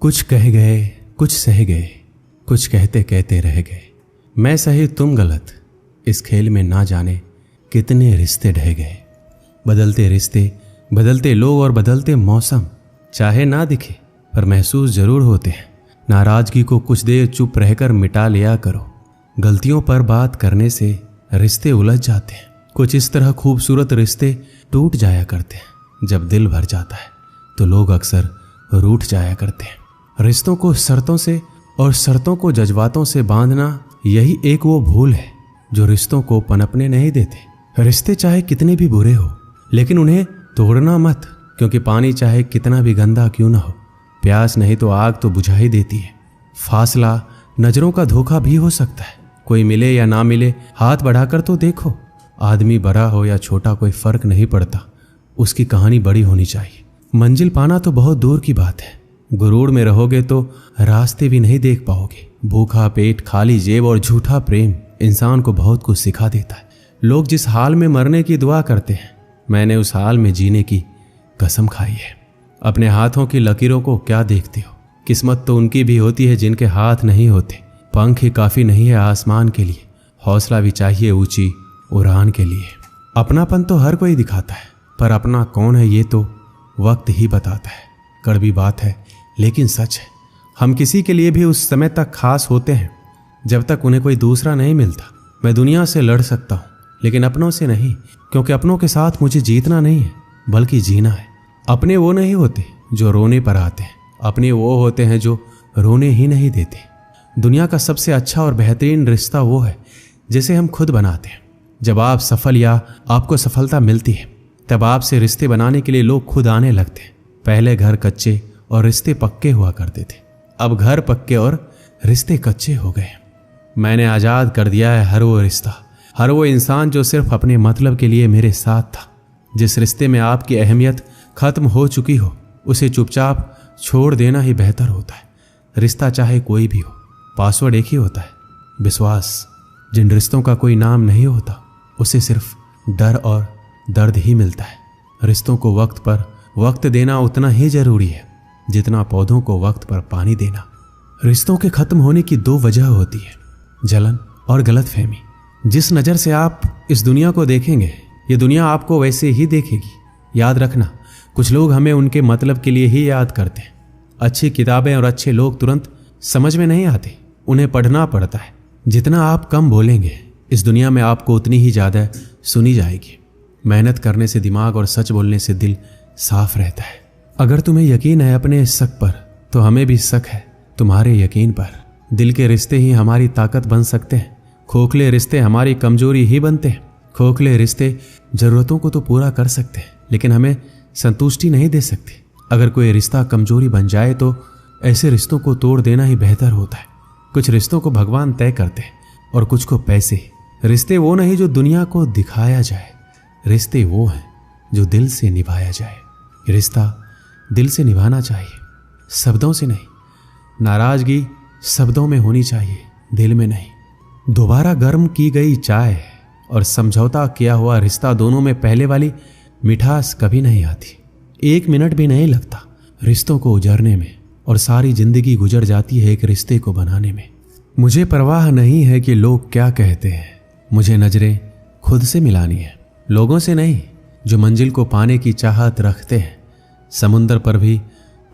कुछ कह गए, कुछ सह गए, कुछ कहते कहते रह गए। मैं सही तुम गलत, इस खेल में ना जाने कितने रिश्ते ढह गए। बदलते रिश्ते, बदलते लोग और बदलते मौसम, चाहे ना दिखे पर महसूस जरूर होते हैं। नाराजगी को कुछ देर चुप रहकर मिटा लिया करो। गलतियों पर बात करने से रिश्ते उलझ जाते हैं। कुछ इस तरह खूबसूरत रिश्ते टूट जाया करते हैं। जब दिल भर जाता है तो लोग अक्सर रूठ जाया करते हैं। रिश्तों को शर्तों से और शर्तों को जज्बातों से बांधना, यही एक वो भूल है जो रिश्तों को पनपने नहीं देते। रिश्ते चाहे कितने भी बुरे हो, लेकिन उन्हें तोड़ना मत, क्योंकि पानी चाहे कितना भी गंदा क्यों ना हो, प्यास नहीं तो आग तो बुझा ही देती है। फासला नजरों का धोखा भी हो सकता है। कोई मिले या ना मिले, हाथ बढ़ाकर तो देखो। आदमी बड़ा हो या छोटा कोई फर्क नहीं पड़ता, उसकी कहानी बड़ी होनी चाहिए। मंजिल पाना तो बहुत दूर की बात है। गुरूर में रहोगे तो रास्ते भी नहीं देख पाओगे। भूखा पेट, खाली जेब और झूठा प्रेम इंसान को बहुत कुछ सिखा देता है। लोग जिस हाल में मरने की दुआ करते हैं, मैंने उस हाल में जीने की कसम खाई है। अपने हाथों की लकीरों को क्या देखते हो? किस्मत तो उनकी भी होती है जिनके हाथ नहीं होते। पंख ही काफी नहीं है आसमान के लिए, हौसला भी चाहिए ऊंची उड़ान के लिए। अपनापन तो हर कोई दिखाता है, पर अपना कौन है ये तो वक्त ही बताता है। कड़वी बात है लेकिन सच है। हम किसी के लिए भी उस समय तक खास होते हैं जब तक उन्हें कोई दूसरा नहीं मिलता। मैं दुनिया से लड़ सकता हूँ, लेकिन अपनों से नहीं, क्योंकि अपनों के साथ मुझे जीतना नहीं है बल्कि जीना है। अपने वो नहीं होते जो रोने पर आते हैं, अपने वो होते हैं जो रोने ही नहीं देते। दुनिया का सबसे अच्छा और बेहतरीन रिश्ता वो है जिसे हम खुद बनाते हैं। जब आप सफल या आपको सफलता मिलती है, तब आपसे रिश्ते बनाने के लिए लोग खुद आने लगते हैं। पहले घर कच्चे और रिश्ते पक्के हुआ करते थे, अब घर पक्के और रिश्ते कच्चे हो गए। मैंने आज़ाद कर दिया है हर वो रिश्ता, हर वो इंसान जो सिर्फ अपने मतलब के लिए मेरे साथ था। जिस रिश्ते में आपकी अहमियत खत्म हो चुकी हो, उसे चुपचाप छोड़ देना ही बेहतर होता है। रिश्ता चाहे कोई भी हो, पासवर्ड एक ही होता है, विश्वास। जिन रिश्तों का कोई नाम नहीं होता, उसे सिर्फ डर और दर्द ही मिलता है। रिश्तों को वक्त पर वक्त देना उतना ही जरूरी है जितना पौधों को वक्त पर पानी देना। रिश्तों के खत्म होने की दो वजह होती है, जलन और गलतफहमी। जिस नज़र से आप इस दुनिया को देखेंगे, ये दुनिया आपको वैसे ही देखेगी। याद रखना, कुछ लोग हमें उनके मतलब के लिए ही याद करते हैं। अच्छी किताबें और अच्छे लोग तुरंत समझ में नहीं आते, उन्हें पढ़ना पड़ता है। जितना आप कम बोलेंगे, इस दुनिया में आपको उतनी ही ज़्यादा सुनी जाएगी। मेहनत करने से दिमाग और सच बोलने से दिल साफ रहता है। अगर तुम्हें यकीन है अपने शक पर, तो हमें भी शक है तुम्हारे यकीन पर। दिल के रिश्ते ही हमारी ताकत बन सकते हैं, खोखले रिश्ते हमारी कमजोरी ही बनते हैं। खोखले रिश्ते जरूरतों को तो पूरा कर सकते हैं, लेकिन हमें संतुष्टि नहीं दे सकते। अगर कोई रिश्ता कमजोरी बन जाए तो ऐसे रिश्तों को तोड़ देना ही बेहतर होता है। कुछ रिश्तों को भगवान तय करते हैं और कुछ को पैसे। रिश्ते वो नहीं जो दुनिया को दिखाया जाए, रिश्ते वो हैं जो दिल से निभाया जाए। रिश्ता दिल से निभाना चाहिए, शब्दों से नहीं। नाराजगी शब्दों में होनी चाहिए, दिल में नहीं। दोबारा गर्म की गई चाय और समझौता किया हुआ रिश्ता, दोनों में पहले वाली मिठास कभी नहीं आती। 1 मिनट भी नहीं लगता रिश्तों को उजरने में, और सारी जिंदगी गुजर जाती है एक रिश्ते को बनाने में। मुझे परवाह नहीं है कि लोग क्या कहते हैं, मुझे नजरें खुद से मिलानी है, लोगों से नहीं जो मंजिल को पाने की चाहत रखते हैं। समुंदर पर भी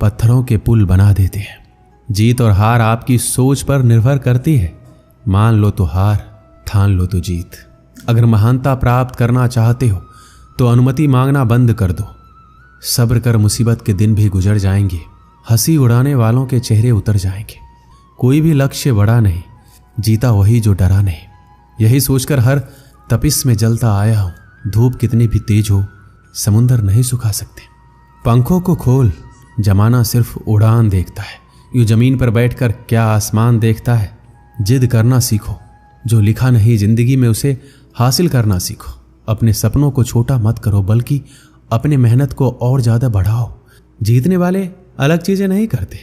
पत्थरों के पुल बना देते हैं। जीत और हार आपकी सोच पर निर्भर करती है। मान लो तो हार, ठान लो तो जीत। अगर महानता प्राप्त करना चाहते हो तो अनुमति मांगना बंद कर दो। सब्र कर, मुसीबत के दिन भी गुजर जाएंगे, हंसी उड़ाने वालों के चेहरे उतर जाएंगे। कोई भी लक्ष्य बड़ा नहीं, जीता वही जो डरा नहीं। यही सोचकर हर तपिश में जलता आया हूं। धूप कितनी भी तेज हो, समुंदर नहीं सुखा सकते। पंखों को खोल, जमाना सिर्फ उड़ान देखता है। यूं जमीन पर बैठकर क्या आसमान देखता है। जिद करना सीखो, जो लिखा नहीं जिंदगी में उसे हासिल करना सीखो। अपने सपनों को छोटा मत करो, बल्कि अपने मेहनत को और ज्यादा बढ़ाओ। जीतने वाले अलग चीजें नहीं करते,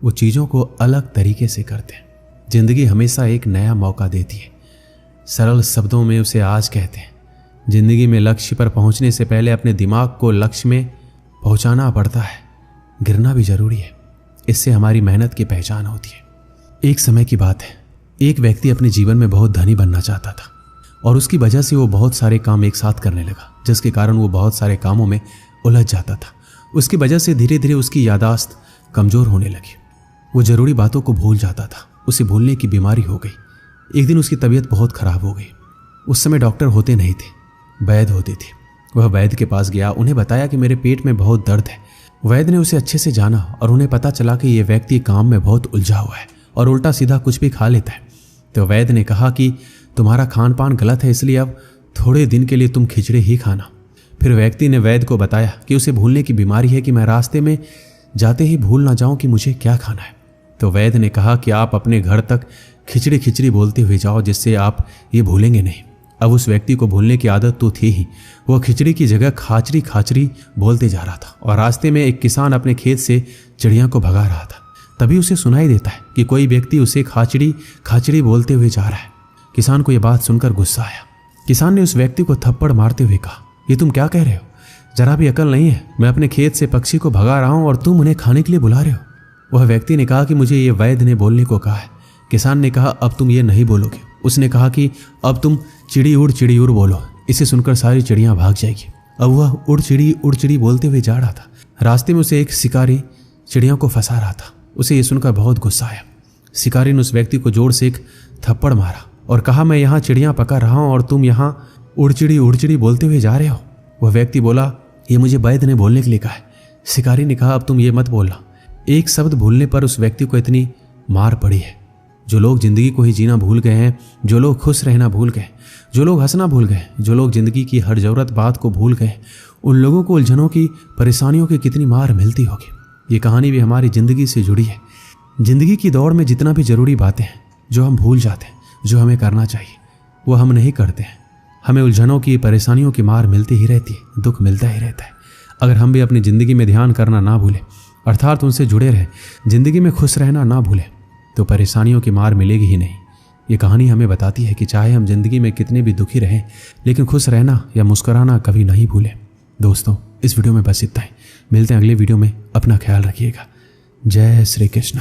वो चीजों को अलग तरीके से करते हैं। जिंदगी हमेशा एक नया मौका देती है, सरल शब्दों में उसे आज कहते हैं। जिंदगी में लक्ष्य पर पहुंचने से पहले अपने दिमाग को लक्ष्य में पहुंचाना पड़ता है। गिरना भी जरूरी है, इससे हमारी मेहनत की पहचान होती है। एक समय की बात है, एक व्यक्ति अपने जीवन में बहुत धनी बनना चाहता था और उसकी वजह से वो बहुत सारे काम एक साथ करने लगा, जिसके कारण वो बहुत सारे कामों में उलझ जाता था। उसकी वजह से धीरे धीरे उसकी यादाश्त कमज़ोर होने लगी। वो ज़रूरी बातों को भूल जाता था। उसे भूलने की बीमारी हो गई। एक दिन उसकी तबीयत बहुत ख़राब हो गई। उस समय डॉक्टर होते नहीं थे, वैद्य होते थे। वह वैद्य के पास गया, उन्हें बताया कि मेरे पेट में बहुत दर्द है। वैद्य ने उसे अच्छे से जाना और उन्हें पता चला कि यह व्यक्ति काम में बहुत उलझा हुआ है और उल्टा सीधा कुछ भी खा लेता है। तो वैद्य ने कहा कि तुम्हारा खान पान गलत है, इसलिए अब थोड़े दिन के लिए तुम खिचड़ी ही खाना। फिर व्यक्ति ने वैद्य को बताया कि उसे भूलने की बीमारी है, कि मैं रास्ते में जाते ही भूल ना जाऊं कि मुझे क्या खाना है। तो वैद्य ने कहा कि आप अपने घर तक खिचड़ी खिचड़ी बोलते हुए जाओ, जिससे आप ये भूलेंगे नहीं। अब उस व्यक्ति को भूलने की आदत तो थी ही, वह खिचड़ी की जगह खाचरी खाचरी बोलते जा रहा था। और रास्ते में एक किसान अपने खेत से चिड़िया को भगा रहा था। तभी उसे सुनाई देता है कि कोई व्यक्ति उसे खाचड़ी खाचड़ी बोलते हुए जा रहा है। किसान को यह बात सुनकर गुस्सा आया। किसान ने उस व्यक्ति को थप्पड़ मारते हुए कहा, ये तुम क्या कह रहे हो? जरा भी अकल नहीं है। मैं अपने खेत से पक्षी को भगा रहा हूं और तुम उन्हें खाने के लिए बुला रहे हो। वह व्यक्ति ने कहा कि मुझे ये वैद्य ने बोलने को कहा है। किसान ने कहा, अब तुम ये नहीं बोलोगे। उसने कहा कि अब तुम चिड़ी उड़ बोलो। इसे सुनकर सारी चिड़ियां भाग जाएगी। अब वह उड़ चिड़ी बोलते हुए जा रहा था। रास्ते में उसे एक शिकारी चिड़ियों को फंसा रहा था। उसे ये सुनकर बहुत गुस्सा आया। शिकारी ने उस व्यक्ति को जोर से एक थप्पड़ मारा और कहा, मैं यहाँ चिड़ियाँ पका रहा हूँ और तुम यहाँ उड़ चिड़ी बोलते हुए जा रहे हो। वह व्यक्ति बोला, ये मुझे वैद्य ने बोलने के लिए कहा है। शिकारी ने कहा, अब तुम ये मत बोलना। एक शब्द भूलने पर उस व्यक्ति को इतनी मार पड़ी है। जो लोग जिंदगी को ही जीना भूल गए हैं, जो लोग खुश रहना भूल गए, जो लोग हंसना भूल गए, जो लोग जिंदगी की हर जरूरत बात को भूल गए, उन लोगों को उलझनों की परेशानियों की कितनी मार मिलती होगी। ये कहानी भी हमारी जिंदगी से जुड़ी है। जिंदगी की दौड़ में जितना भी जरूरी बातें हैं जो हम भूल जाते हैं, जो हमें करना चाहिए, वो हम नहीं करते हैं। हमें उलझनों की परेशानियों की मार मिलती ही रहती है, दुख मिलता ही रहता है। अगर हम भी अपनी ज़िंदगी में ध्यान करना ना भूलें, अर्थात उनसे जुड़े रहें, ज़िंदगी में खुश रहना ना भूलें, तो परेशानियों की मार मिलेगी ही नहीं। ये कहानी हमें बताती है कि चाहे हम जिंदगी में कितने भी दुखी रहें, लेकिन खुश रहना या मुस्कुराना कभी नहीं भूलें। दोस्तों, इस वीडियो में बस इतना ही। मिलते हैं अगले वीडियो में। अपना ख्याल रखिएगा। जय श्री कृष्ण।